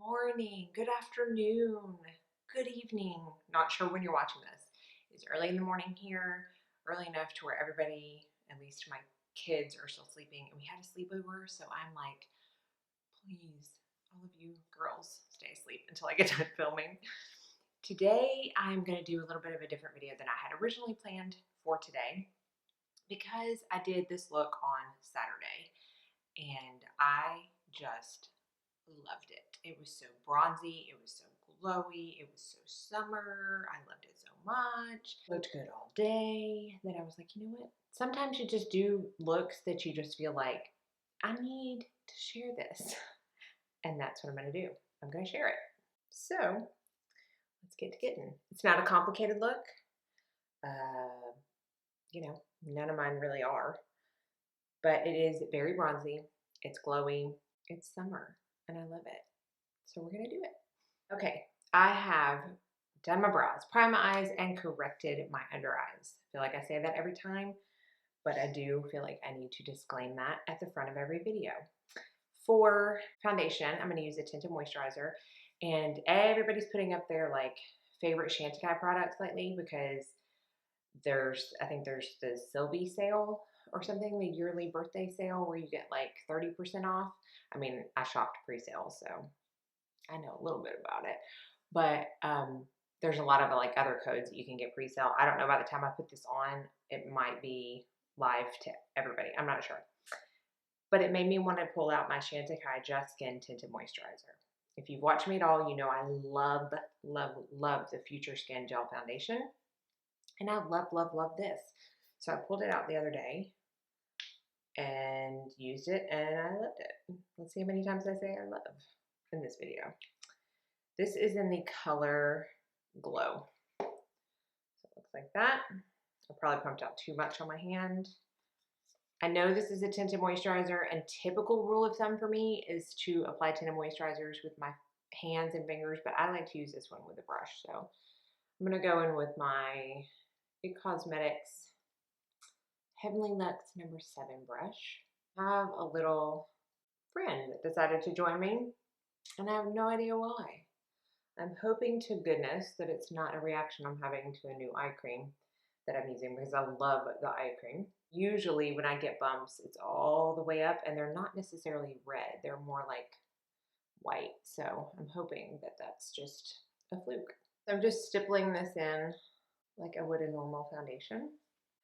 morning, good afternoon, good evening. Not sure when you're watching this. It's early in the morning here, early enough to where everybody, at least my kids, are still sleeping. And we had a sleepover, so I'm like, please, all of you girls, stay asleep until I get done filming. Today, I'm going to do a little bit of a different video than I had originally planned for today because I did this look on Saturday and I just loved it. It was so bronzy, it was so glowy, it was so summer. I loved it so much. Looked good all day that I was like, you know what? Sometimes you just do looks that you just feel like, I need to share this. And that's what I'm going to do. I'm going to share it. So let's get to getting. It's not a complicated look. None of mine really are. But it is very bronzy. It's glowy. It's summer. And I love it. So we're going to do it. Okay, I have done my brows, primed my eyes, and corrected my under eyes. I feel like I say that every time, but I do feel like I need to disclaim that at the front of every video. For foundation, I'm going to use a tinted moisturizer, and everybody's putting up their like favorite Chanticleer products lately because I think there's the Sylvie sale or something, the yearly birthday sale where you get like 30% off. I mean, I shopped pre-sale, so I know a little bit about it, but there's a lot of like other codes that you can get pre-sale. I don't know, by the time I put this on, it might be live to everybody. I'm not sure. But it made me want to pull out my Chanticleer Just Skin Tinted Moisturizer. If you've watched me at all, you know I love, love, love the Future Skin Gel Foundation. And I love, love, love this. So I pulled it out the other day and used it, and I loved it. Let's see how many times I say I love in this video. This is in the color Glow. So it looks like that. I probably pumped out too much on my hand. I know this is a tinted moisturizer, and typical rule of thumb for me is to apply tinted moisturizers with my hands and fingers, but I like to use this one with a brush. So I'm going to go in with my It Cosmetics Heavenly Luxe number 7 brush. I have a little friend that decided to join me, and I have no idea why. I'm hoping to goodness that it's not a reaction I'm having to a new eye cream that I'm using, because I love the eye cream. Usually when I get bumps, it's all the way up, and they're not necessarily red. They're more like white. So I'm hoping that that's just a fluke. So I'm just stippling this in like I would a normal foundation.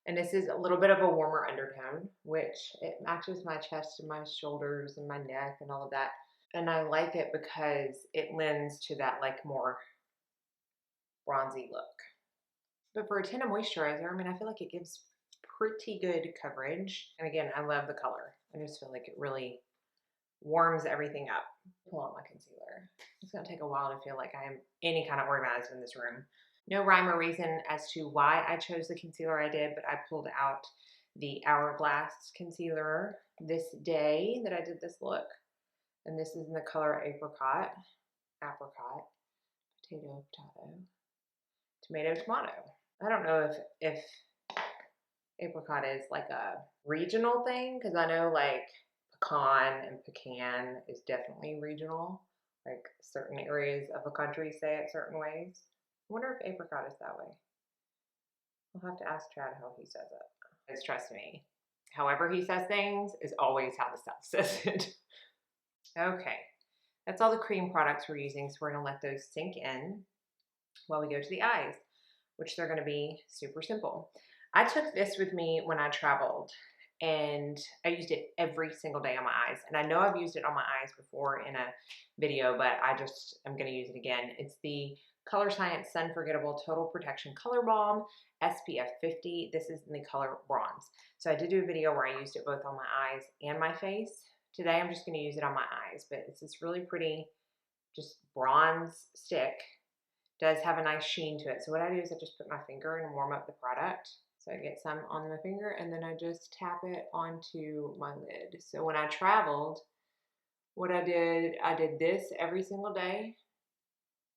And this is a little bit of a warmer undertone, which it matches my chest and my shoulders and my neck and all of that. And I like it because it lends to that like more bronzy look. But for a tinted moisturizer, I mean, I feel like it gives pretty good coverage. And again, I love the color. I just feel like it really warms everything up. Pull out my concealer. It's gonna take a while to feel like I am any kind of organized in this room. No rhyme or reason as to why I chose the concealer I did, but I pulled out the Hourglass concealer this day that I did this look. And this is in the color Apricot, potato, tomato, tomato. I don't know if apricot is like a regional thing, because I know like pecan and pecan is definitely regional. Like certain areas of the country say it certain ways. I wonder if apricot is that way. We'll have to ask Chad how he says it. Because trust me, however he says things is always how the South says it. Okay, that's all the cream products we're using, so we're gonna let those sink in while we go to the eyes, which they're gonna be super simple. I took this with me when I traveled, and I used it every single day on my eyes. And I know I've used it on my eyes before in a video, but I'm gonna use it again. It's the Color Science Sun Forgettable Total Protection Color Balm, SPF 50. This is in the color Bronze. So I did do a video where I used it both on my eyes and my face. Today I'm just gonna use it on my eyes, but it's this really pretty, just bronze stick. Does have a nice sheen to it. So what I do is I just put my finger and warm up the product. So I get some on my finger, and then I just tap it onto my lid. So when I traveled, what I did this every single day,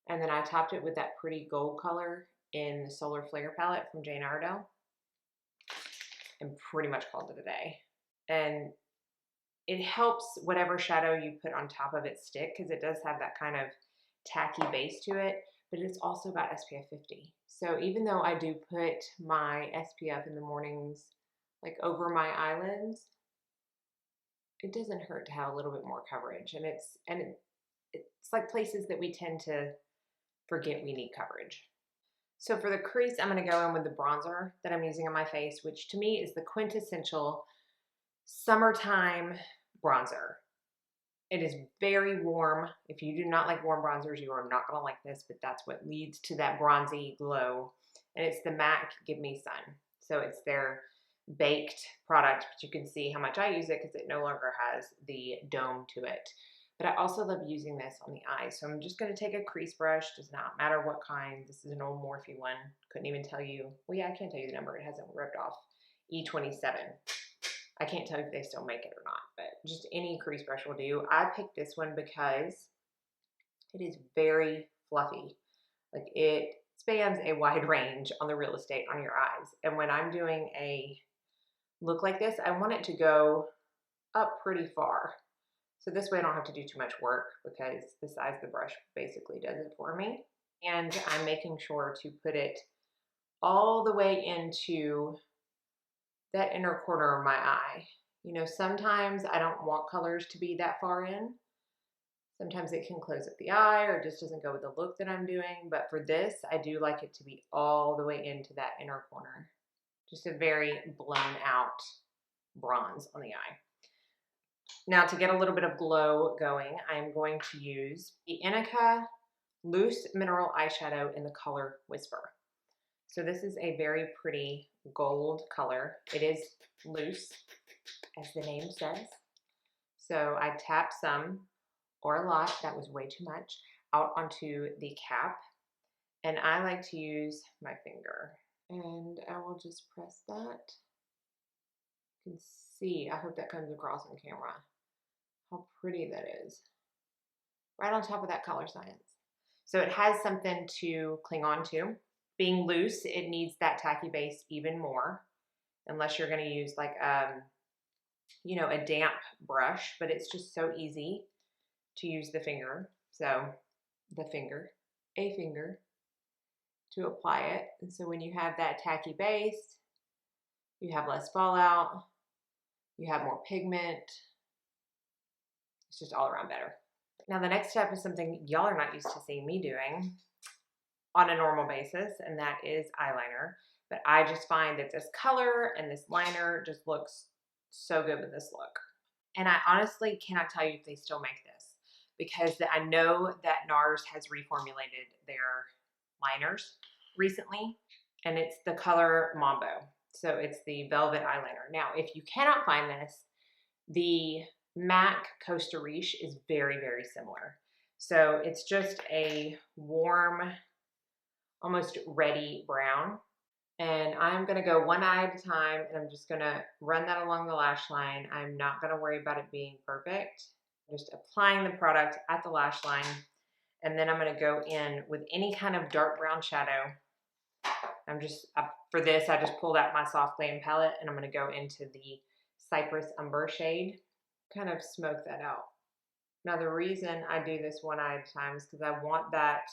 and then I topped it with that pretty gold color in the Solar Flare palette from Jane Iredale, and pretty much called it a day. And it helps whatever shadow you put on top of it stick, because it does have that kind of tacky base to it, but it's also got SPF 50. So even though I do put my SPF in the mornings, like over my eyelids, it doesn't hurt to have a little bit more coverage. And it's like places that we tend to forget we need coverage. So for the crease, I'm going to go in with the bronzer that I'm using on my face, which to me is the quintessential summertime bronzer. It is very warm. If you do not like warm bronzers, you are not going to like this, but that's what leads to that bronzy glow. And it's the MAC Give Me Sun. So it's their baked product, but you can see how much I use it because it no longer has the dome to it. But I also love using this on the eyes. So I'm just going to take a crease brush. Does not matter what kind. This is an old Morphe one. Couldn't even tell you. Well, yeah, I can't tell you the number. It hasn't ripped off. E27. I can't tell you if they still make it or not, but just any crease brush will do. I picked this one because it is very fluffy. Like, it spans a wide range on the real estate on your eyes. And when I'm doing a look like this, I want it to go up pretty far. So this way I don't have to do too much work because the size of the brush basically does it for me. And I'm making sure to put it all the way into that inner corner of my eye. You know, sometimes I don't want colors to be that far in. Sometimes it can close up the eye or it just doesn't go with the look that I'm doing. But for this, I do like it to be all the way into that inner corner. Just a very blown out bronze on the eye. Now, to get a little bit of glow going, I'm going to use the Inica Loose Mineral Eyeshadow in the color Whisper. So this is a very pretty gold color. It is loose, as the name says. So I tap some, or a lot, that was way too much, out onto the cap. And I like to use my finger. And I will just press that. You can see, I hope that comes across on camera, how pretty that is. Right on top of that Color Science. So it has something to cling on to. Being loose, it needs that tacky base even more, unless you're going to use like you know, a damp brush, but it's just so easy to use the finger. So a finger to apply it. And so when you have that tacky base, you have less fallout, you have more pigment. It's just all around better. Now the next step is something y'all are not used to seeing me doing on a normal basis, and that is eyeliner. But I just find that this color and this liner just looks so good with this look. And I honestly cannot tell you if they still make this, because I know that NARS has reformulated their liners recently, and it's the color Mambo. So it's the velvet eyeliner. Now, if you cannot find this, the MAC Costa Riche is very, very similar. So it's just a warm, almost reddy brown. And I'm going to go one eye at a time, and I'm just going to run that along the lash line. I'm not going to worry about it being perfect. I'm just applying the product at the lash line, and then I'm going to go in with any kind of dark brown shadow. For this, I just pulled out my Soft Glam palette, and I'm going to go into the Cypress Umber shade, kind of smoke that out. Now, the reason I do this one eye at a time is because I want that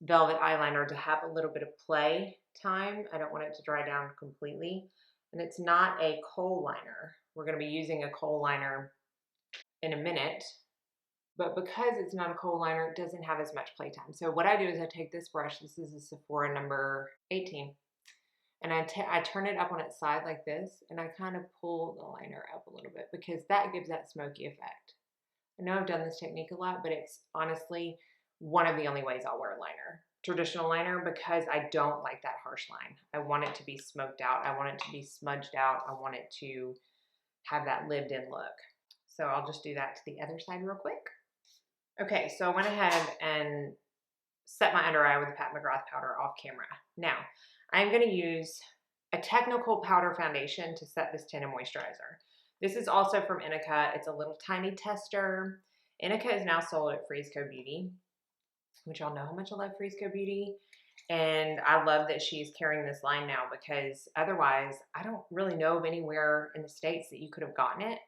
velvet eyeliner to have a little bit of play time. I don't want it to dry down completely. And it's not a kohl liner. We're going to be using a kohl liner in a minute, but because it's not a kohl liner, it doesn't have as much play time. So what I do is I take this brush, this is a Sephora number 18, and I turn it up on its side like this, and I kind of pull the liner up a little bit because that gives that smoky effect. I know I've done this technique a lot, but it's honestly one of the only ways I'll wear a liner. Traditional liner, because I don't like that harsh line. I want it to be smoked out. I want it to be smudged out. I want it to have that lived in look. So I'll just do that to the other side real quick. Okay, so I went ahead and set my under eye with the Pat McGrath powder off camera. Now, I'm going to use a technical powder foundation to set this tint and moisturizer. This is also from Inica. It's a little tiny tester. Inica is now sold at Frisco Beauty, which y'all know how much I love Frisco Beauty. And I love that she's carrying this line now, because otherwise I don't really know of anywhere in the States that you could have gotten it.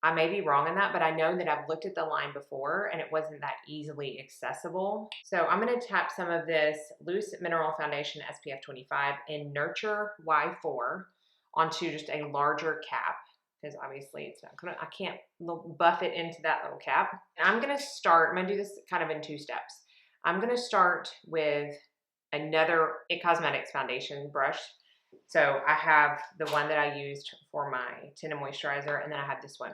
I may be wrong in that, but I know that I've looked at the line before and it wasn't that easily accessible. So I'm going to tap some of this Loose Mineral Foundation SPF 25 in Nurture Y4 onto just a larger cap, because obviously it's not gonna, I can't buff it into that little cap. And I'm going to do this kind of in 2 steps. I'm going to start with another It Cosmetics foundation brush. So I have the one that I used for my tinted moisturizer, and then I have this one.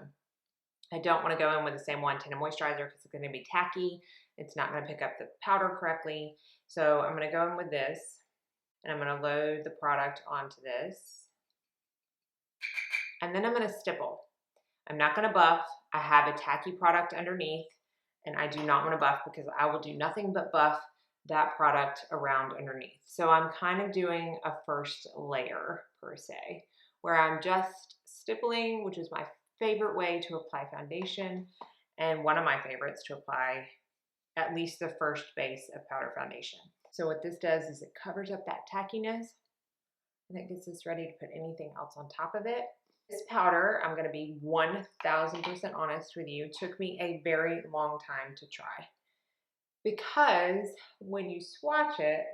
I don't want to go in with the same one, tinted moisturizer, because it's going to be tacky. It's not going to pick up the powder correctly. So I'm going to go in with this, and I'm going to load the product onto this. And then I'm going to stipple. I'm not going to buff. I have a tacky product underneath, and I do not want to buff because I will do nothing but buff that product around underneath. So I'm kind of doing a first layer per se, where I'm just stippling, which is my favorite way to apply foundation, and one of my favorites to apply at least the first base of powder foundation. So what this does is it covers up that tackiness, and it gets us ready to put anything else on top of it. This powder, I'm going to be 1000% honest with you, took me a very long time to try, because when you swatch it,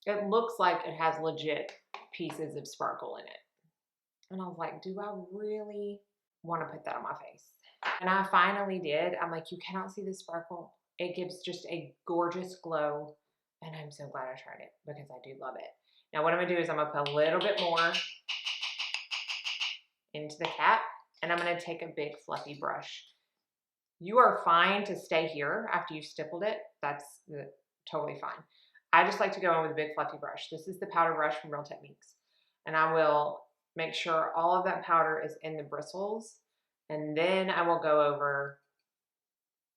it looks like it has legit pieces of sparkle in it. And I was like, do I really want to put that on my face? And I finally did. I'm like, you cannot see the sparkle. It gives just a gorgeous glow. And I'm so glad I tried it, because I do love it. Now what I'm going to do is I'm going to put a little bit more into the cap, and I'm going to take a big fluffy brush. You are fine to stay here after you've stippled it. That's totally fine. I just like to go in with a big fluffy brush. This is the powder brush from Real Techniques. And I will make sure all of that powder is in the bristles. And then I will go over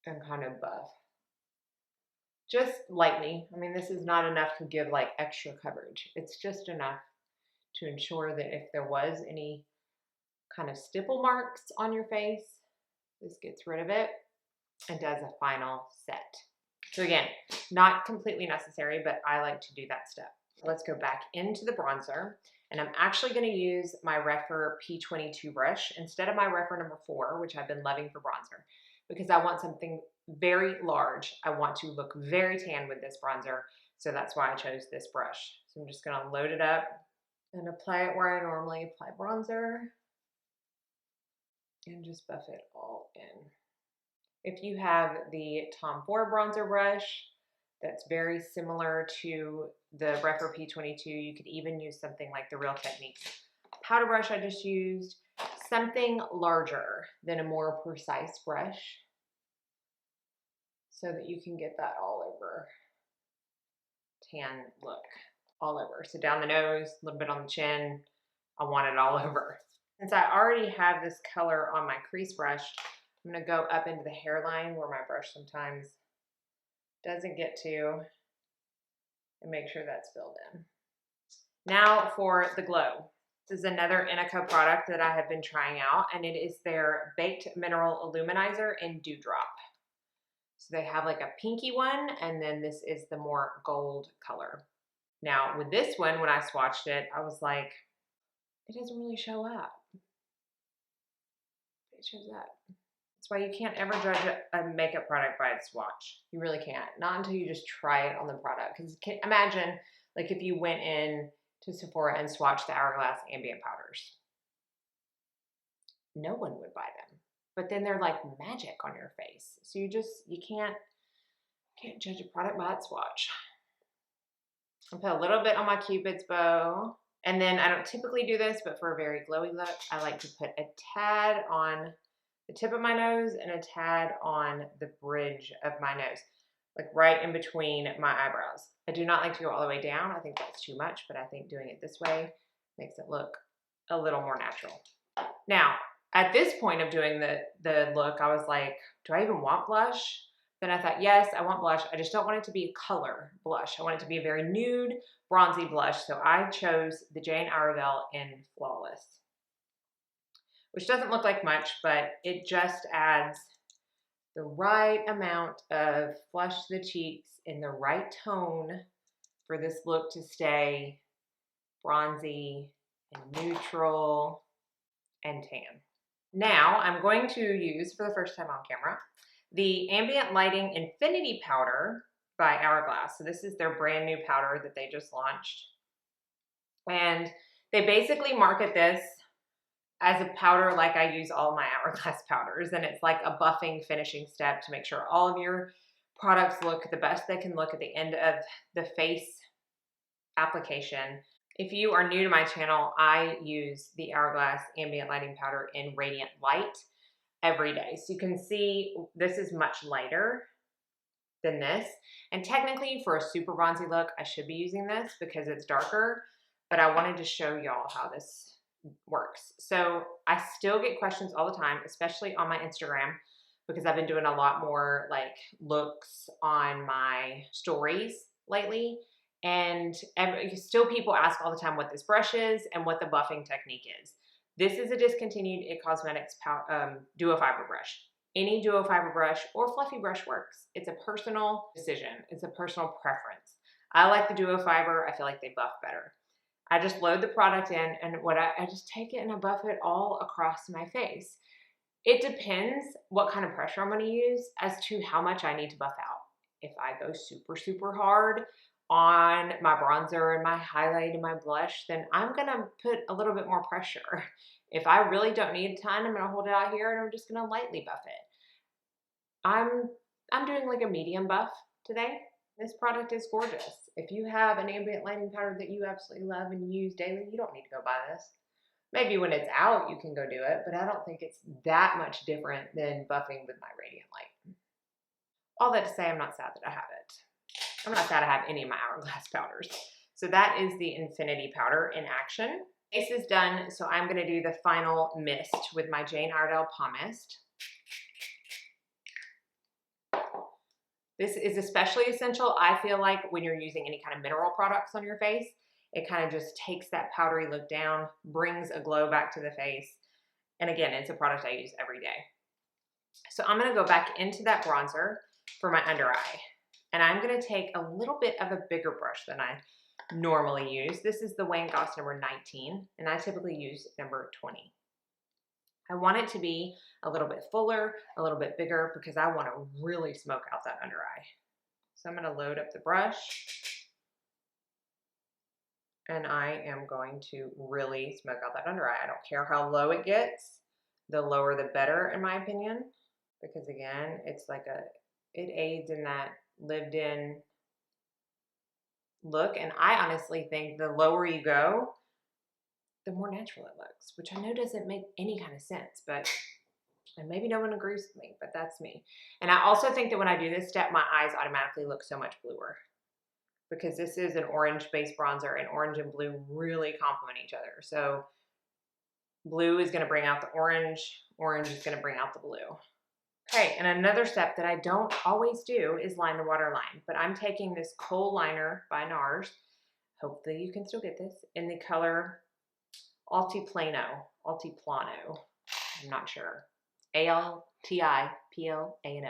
and kind of buff. Just lightly. I mean, this is not enough to give like extra coverage. It's just enough to ensure that if there was any kind of stipple marks on your face, this gets rid of it and does a final set. So again, not completely necessary, but I like to do that step. Let's go back into the bronzer, and I'm actually going to use my Rephr P22 brush instead of my Rephr number 4, which I've been loving for bronzer, because I want something very large. I want to look very tan with this bronzer, so that's why I chose this brush. So I'm just going to load it up and apply it where I normally apply bronzer, and just buff it all in. If you have the Tom Ford bronzer brush that's very similar to the Rephr P22, you could even use something like the Real Techniques powder brush I just used, something larger than a more precise brush, so that you can get that all over tan look, all over. So down the nose, a little bit on the chin, I want it all over. Since I already have this color on my crease brush, I'm going to go up into the hairline where my brush sometimes doesn't get to, and make sure that's filled in. Now for the glow. This is another Inica product that I have been trying out, and it is their Baked Mineral Illuminizer in Dewdrop. So they have like a pinky one, and then this is the more gold color. Now with this one, when I swatched it, I was like, it doesn't really show up. It shows up. That's why you can't ever judge a makeup product by its swatch. You really can't. Not until you just try it on the product. Because imagine like if you went in to Sephora and swatched the Hourglass ambient powders. No one would buy them. But then they're like magic on your face. So you can't judge a product by its swatch. I'll put a little bit on my Cupid's bow. And then I don't typically do this, but for a very glowy look, I like to put a tad on the tip of my nose and a tad on the bridge of my nose, like right in between my eyebrows. I do not like to go all the way down. I think that's too much, but I think doing it this way makes it look a little more natural. Now, at this point of doing the look, I was like, do I even want blush? Then I thought, yes, I want blush. I just don't want it to be a color blush. I want it to be a very nude, bronzy blush. So I chose the Jane Iredale in Flawless, which doesn't look like much, but it just adds the right amount of flush to the cheeks in the right tone for this look to stay bronzy and neutral and tan. Now I'm going to use, for the first time on camera, the Ambient Lighting Infinity Powder by Hourglass. So this is their brand new powder that they just launched. And they basically market this as a powder like I use all my Hourglass powders. And it's like a buffing finishing step to make sure all of your products look the best they can look at the end of the face application. If you are new to my channel, I use the Hourglass Ambient Lighting Powder in Radiant Light every day. So you can see this is much lighter than this. And technically for a super bronzy look, I should be using this because it's darker, but I wanted to show y'all how this works. So I still get questions all the time, especially on my Instagram, because I've been doing a lot more like looks on my stories lately. And still people ask all the time what this brush is and what the buffing technique is. This is a Discontinued It Cosmetics Duo Fiber brush. Any duo fiber brush or fluffy brush works. It's a personal decision. It's a personal preference. I like the duo fiber. I feel like they buff better. I just load the product in and I just take it and I buff it all across my face. It depends what kind of pressure I'm going to use as to how much I need to buff out. If I go super, super hard on my bronzer and my highlight and my blush, then I'm going to put a little bit more pressure. If I really don't need a ton, I'm going to hold it out here and I'm just going to lightly buff it. I'm doing like a medium buff today. This product is gorgeous. If you have an ambient lighting powder that you absolutely love and use daily, you don't need to go buy this. Maybe when it's out, you can go do it, but I don't think it's that much different than buffing with my Radiant Light. All that to say, I'm not sad that I have it. I'm not sad I have any of my Hourglass powders. So that is the Infinity Powder in action. Face is done, so I'm gonna do the final mist with my Jane Iredale Palm Mist. This is especially essential, I feel like, when you're using any kind of mineral products on your face. It kind of just takes that powdery look down, brings a glow back to the face. And again, it's a product I use every day. So I'm gonna go back into that bronzer for my under eye. And I'm gonna take a little bit of a bigger brush than I normally use. This is the Wayne Goss number 19, and I typically use number 20. I want it to be a little bit fuller, a little bit bigger, because I want to really smoke out that under eye. So I'm going to load up the brush, and I am going to really smoke out that under eye. I don't care how low it gets. The lower the better, in my opinion, because again, it's like it aids in that lived in look. And I honestly think the lower you go, the more natural it looks, which I know doesn't make any kind of sense, but, and maybe no one agrees with me, but that's me. And I also think that when I do this step, my eyes automatically look so much bluer, because this is an orange-based bronzer, and orange and blue really complement each other. So blue is gonna bring out the orange is gonna bring out the blue. Okay, and another step that I don't always do is line the waterline, but I'm taking this Kohl liner by NARS. Hopefully you can still get this in the color Altiplano, I'm not sure. Altiplano. And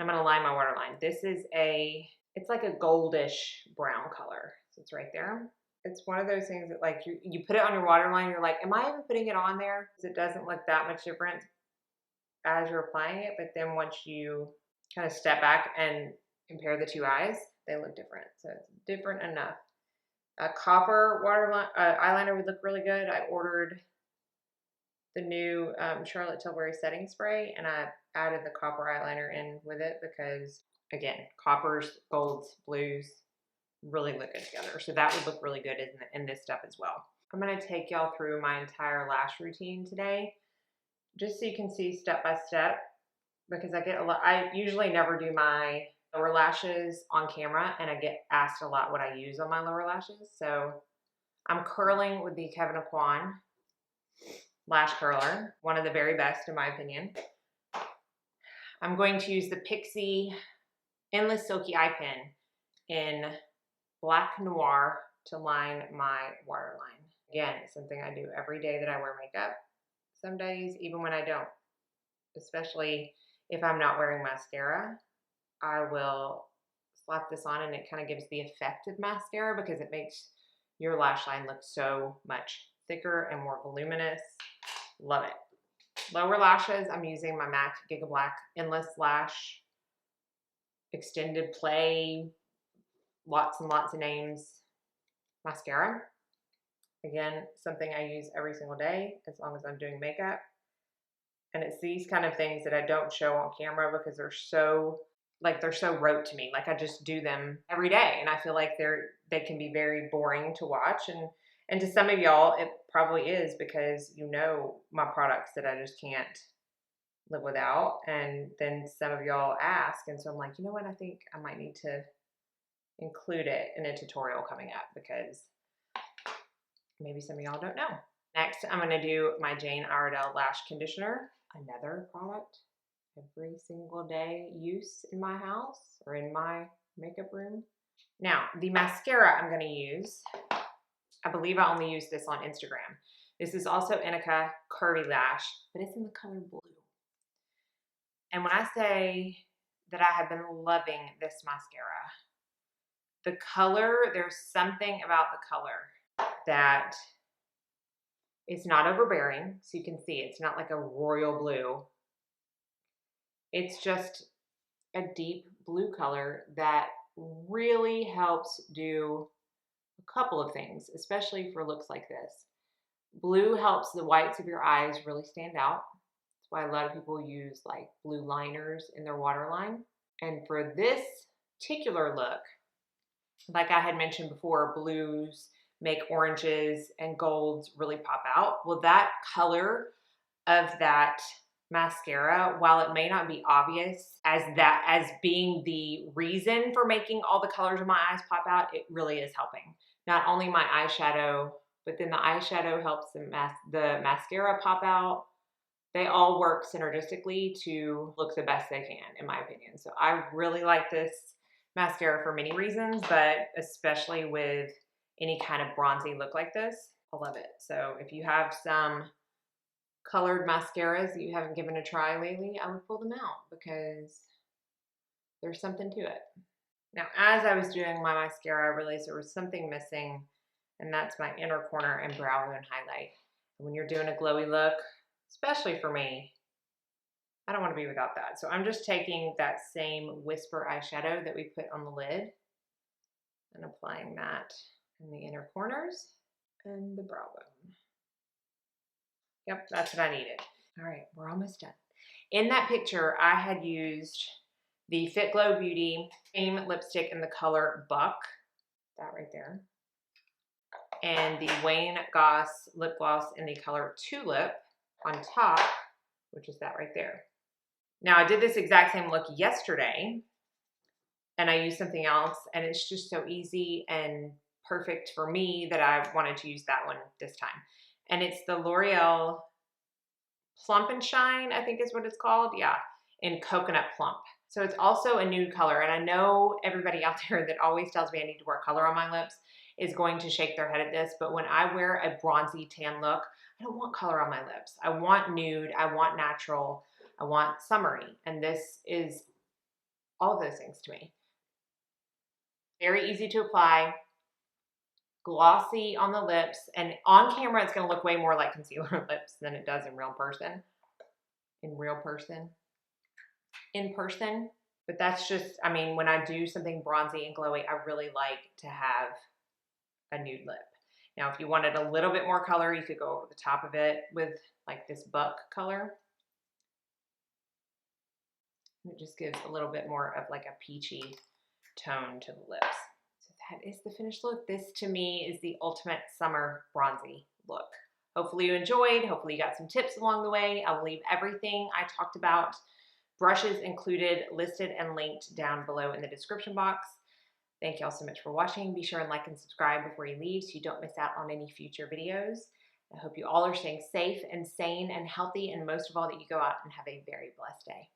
I'm gonna line my waterline. This is it's like a goldish brown color. So it's right there. It's one of those things that like you put it on your waterline, you're like, am I even putting it on there? Because it doesn't look that much different as you're applying it, but then once you kind of step back and compare the two eyes, they look different. So it's different enough. A copper eyeliner would look really good. I ordered the new Charlotte Tilbury setting spray, and I added the copper eyeliner in with it because, again, coppers, golds, blues really look good together. So that would look really good in this stuff as well. I'm going to take y'all through my entire lash routine today, just so you can see step by step, because I usually never do my lower lashes on camera, and I get asked a lot what I use on my lower lashes. So I'm curling with the Kevin Aquan lash curler, one of the very best in my opinion. I'm going to use the Pixie Endless Silky Eye Pen in Black Noir to line my waterline. Again, it's something I do every day that I wear makeup. Some days, even when I don't, especially if I'm not wearing mascara, I will slap this on, and it kind of gives the effect of mascara because it makes your lash line look so much thicker and more voluminous. Love it. Lower lashes, I'm using my MAC Giga Black Endless Lash Extended Play, lots and lots of names mascara. Again, something I use every single day as long as I'm doing makeup. And it's these kind of things that I don't show on camera because they're so rote to me. Like I just do them every day, and I feel like they can be very boring to watch. And to some of y'all, it probably is because you know my products that I just can't live without. And then some of y'all ask, and so I'm like, you know what? I think I might need to include it in a tutorial coming up because maybe some of y'all don't know. Next, I'm going to do my Jane Iredale Lash Conditioner, another product every single day use in my house or in my makeup room. Now, the mascara I'm going to use, I believe I only use this on Instagram. This is also Inica Curvy Lash, but it's in the color blue. And when I say that I have been loving this mascara, the color, there's something about the color that is not overbearing. So you can see it's not like a royal blue. It's just a deep blue color that really helps do a couple of things, especially for looks like this. Blue helps the whites of your eyes really stand out. That's why a lot of people use like blue liners in their waterline. And for this particular look, like I had mentioned before, blues make oranges and golds really pop out. Well, that color of that mascara, while it may not be obvious as being the reason for making all the colors of my eyes pop out, it really is helping. Not only my eyeshadow, but then the eyeshadow helps the mascara pop out. They all work synergistically to look the best they can, in my opinion. So I really like this mascara for many reasons, but especially with any kind of bronzy look like this, I love it. So if you have some colored mascaras that you haven't given a try lately, I would pull them out because there's something to it. Now, as I was doing my mascara, I realized there was something missing, and that's my inner corner and brow bone highlight. And when you're doing a glowy look, especially for me, I don't want to be without that. So I'm just taking that same Whisper eyeshadow that we put on the lid and applying that in the inner corners and the brow bone. Yep, that's what I needed. All right, we're almost done. In that picture, I had used the Fit Glow Beauty cream lipstick in the color Buck, that right there, and the Wayne Goss lip gloss in the color Tulip on top, which is that right there. Now, I did this exact same look yesterday, and I used something else, and it's just so easy and perfect for me that I wanted to use that one this time. And it's the L'Oreal Plump and Shine, I think is what it's called. Yeah, in Coconut Plump. So it's also a nude color, and I know everybody out there that always tells me I need to wear color on my lips is going to shake their head at this, but when I wear a bronzy tan look, I don't want color on my lips. I want nude, I want natural, I want summery, and this is all of those things to me. Very easy to apply, glossy on the lips, and on camera it's going to look way more like concealer lips than it does in real person. In person. But that's just, I mean, when I do something bronzy and glowy, I really like to have a nude lip. Now, if you wanted a little bit more color, you could go over the top of it with like this Buck color. It just gives a little bit more of like a peachy tone to the lips. So that is the finished look. This to me is the ultimate summer bronzy look. Hopefully you enjoyed. Hopefully you got some tips along the way. I'll leave everything I talked about, brushes included, listed and linked down below in the description box. Thank y'all so much for watching. Be sure and like and subscribe before you leave so you don't miss out on any future videos. I hope you all are staying safe and sane and healthy, and most of all that you go out and have a very blessed day.